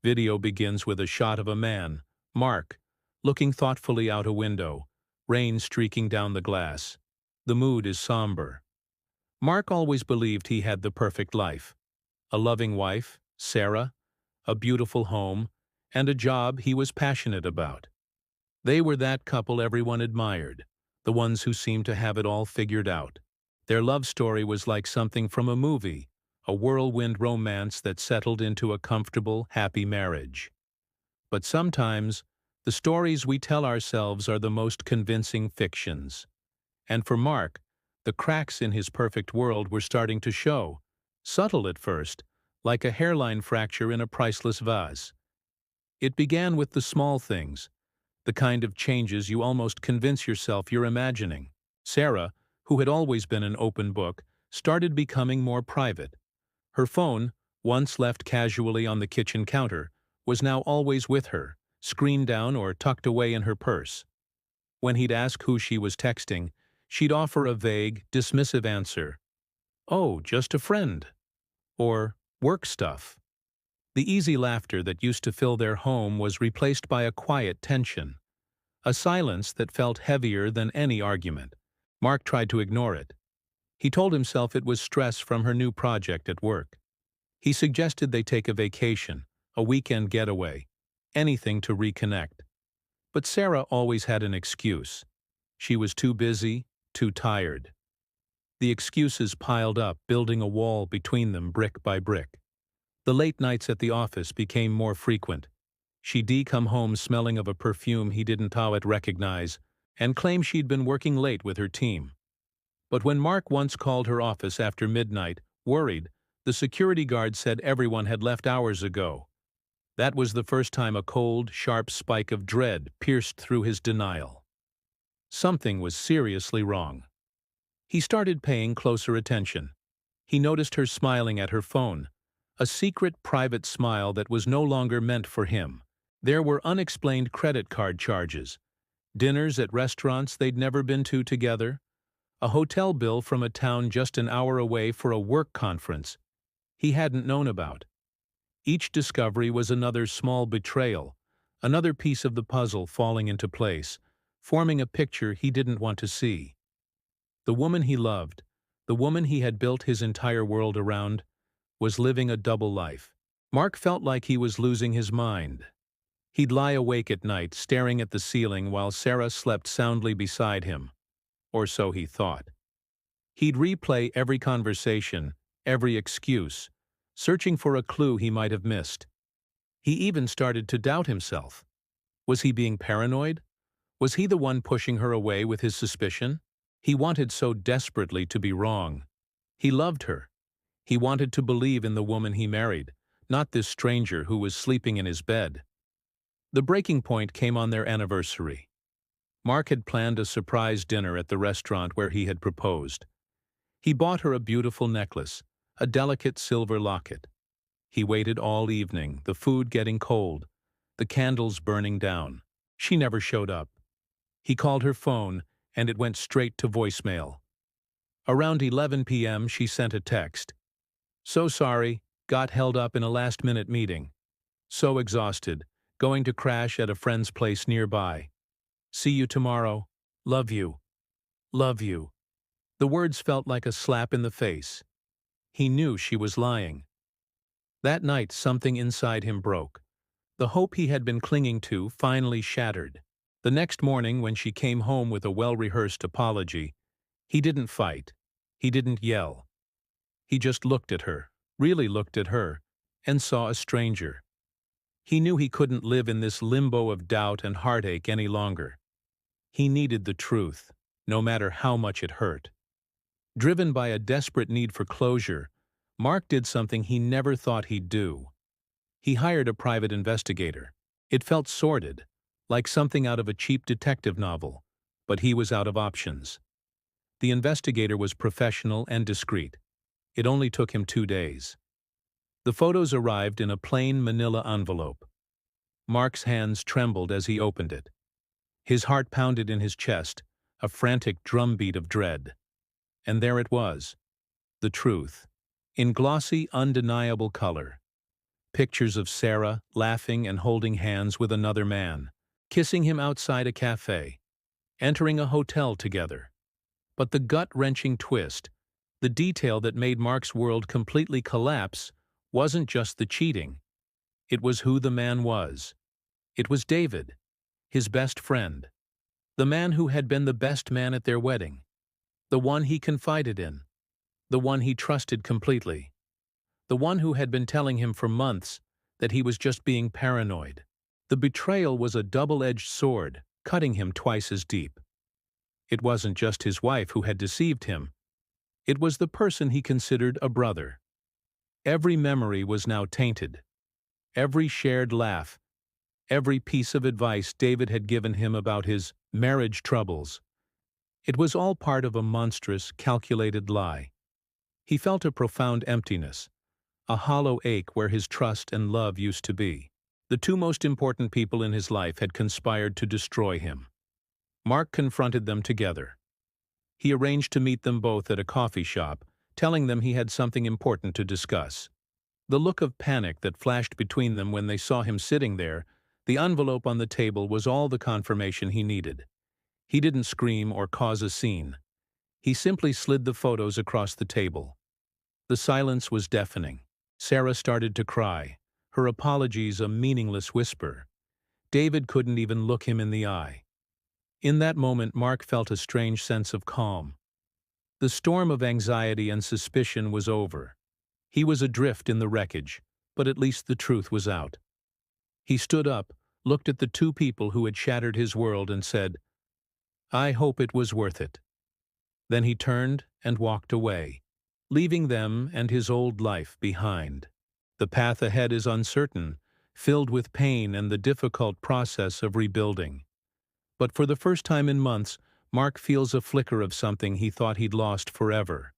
Video begins with a shot of a man, Mark, looking thoughtfully out a window, rain streaking down the glass. The mood is somber. Mark always believed he had the perfect life. A loving wife, Sarah, a beautiful home, and a job he was passionate about. They were that couple everyone admired, the ones who seemed to have it all figured out. Their love story was like something from a movie, a whirlwind romance that settled into a comfortable, happy marriage. But sometimes, the stories we tell ourselves are the most convincing fictions. And for Mark, the cracks in his perfect world were starting to show, subtle at first, like a hairline fracture in a priceless vase. It began with the small things, the kind of changes you almost convince yourself you're imagining. Sarah, who had always been an open book, started becoming more private. Her phone, once left casually on the kitchen counter, was now always with her, screen down or tucked away in her purse. When he'd ask who she was texting, she'd offer a vague, dismissive answer. "Oh, just a friend." Or, "Work stuff." The easy laughter that used to fill their home was replaced by a quiet tension, a silence that felt heavier than any argument. Mark tried to ignore it. He told himself it was stress from her new project at work. He suggested they take a vacation, a weekend getaway, anything to reconnect. But Sarah always had an excuse. She was too busy, too tired. The excuses piled up, building a wall between them brick by brick. The late nights at the office became more frequent. She'd come home smelling of a perfume he didn't recognize, and claim she'd been working late with her team. But when Mark once called her office after midnight, worried, the security guard said everyone had left hours ago. That was the first time a cold, sharp spike of dread pierced through his denial. Something was seriously wrong. He started paying closer attention. He noticed her smiling at her phone, a secret, private smile that was no longer meant for him. There were unexplained credit card charges, dinners at restaurants they'd never been to together, a hotel bill from a town just an hour away for a work conference he hadn't known about. Each discovery was another small betrayal, another piece of the puzzle falling into place, forming a picture he didn't want to see. The woman he loved, the woman he had built his entire world around, was living a double life. Mark felt like he was losing his mind. He'd lie awake at night, staring at the ceiling while Sarah slept soundly beside him. Or so he thought. He'd replay every conversation, every excuse, searching for a clue he might have missed. He even started to doubt himself. Was he being paranoid? Was he the one pushing her away with his suspicion? He wanted so desperately to be wrong. He loved her. He wanted to believe in the woman he married, not this stranger who was sleeping in his bed. The breaking point came on their anniversary. Mark had planned a surprise dinner at the restaurant where he had proposed. He bought her a beautiful necklace, a delicate silver locket. He waited all evening, the food getting cold, the candles burning down. She never showed up. He called her phone, and it went straight to voicemail. Around 11 p.m. she sent a text. "So sorry, got held up in a last-minute meeting. So exhausted, going to crash at a friend's place nearby. See you tomorrow. Love you. Love you." The words felt like a slap in the face. He knew she was lying. That night something inside him broke. The hope he had been clinging to finally shattered. The next morning, when she came home with a well-rehearsed apology, he didn't fight. He didn't yell. He just looked at her, really looked at her, and saw a stranger. He knew he couldn't live in this limbo of doubt and heartache any longer. He needed the truth, no matter how much it hurt. Driven by a desperate need for closure, Mark did something he never thought he'd do. He hired a private investigator. It felt sordid, like something out of a cheap detective novel, but he was out of options. The investigator was professional and discreet. It only took him 2 days. The photos arrived in a plain manila envelope. Mark's hands trembled as he opened it. His heart pounded in his chest, a frantic drumbeat of dread. And there it was, the truth, in glossy, undeniable color. pictures of Sarah laughing and holding hands with another man, kissing him outside a cafe, entering a hotel together. But the gut-wrenching twist, the detail that made Mark's world completely collapse, wasn't just the cheating. It was who the man was. It was David, his best friend, the man who had been the best man at their wedding, the one he confided in, the one he trusted completely, the one who had been telling him for months that he was just being paranoid. The betrayal was a double-edged sword, cutting him twice as deep. It wasn't just his wife who had deceived him. It was the person he considered a brother. Every memory was now tainted. Every shared laugh, every piece of advice David had given him about his marriage troubles. It was all part of a monstrous, calculated lie. He felt a profound emptiness, a hollow ache where his trust and love used to be. The two most important people in his life had conspired to destroy him. Mark confronted them together. He arranged to meet them both at a coffee shop, telling them he had something important to discuss. The look of panic that flashed between them when they saw him sitting there, the envelope on the table, was all the confirmation he needed. He didn't scream or cause a scene. He simply slid the photos across the table. The silence was deafening. Sarah started to cry, her apologies a meaningless whisper. David couldn't even look him in the eye. In that moment, Mark felt a strange sense of calm. The storm of anxiety and suspicion was over. He was adrift in the wreckage, but at least the truth was out. He stood up, looked at the two people who had shattered his world, and said, "I hope it was worth it." Then he turned and walked away, leaving them and his old life behind. The path ahead is uncertain, filled with pain and the difficult process of rebuilding. But for the first time in months, Mark feels a flicker of something he thought he'd lost forever.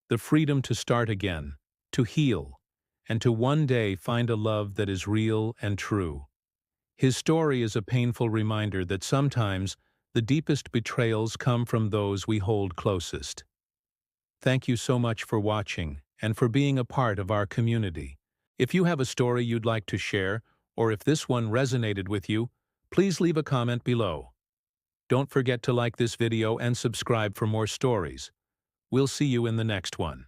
The freedom to start again, to heal, and to one day find a love that is real and true. His story is a painful reminder that sometimes the deepest betrayals come from those we hold closest. Thank you so much for watching and for being a part of our community. If you have a story you'd like to share, or if this one resonated with you, please leave a comment below. Don't forget to like this video and subscribe for more stories. We'll see you in the next one.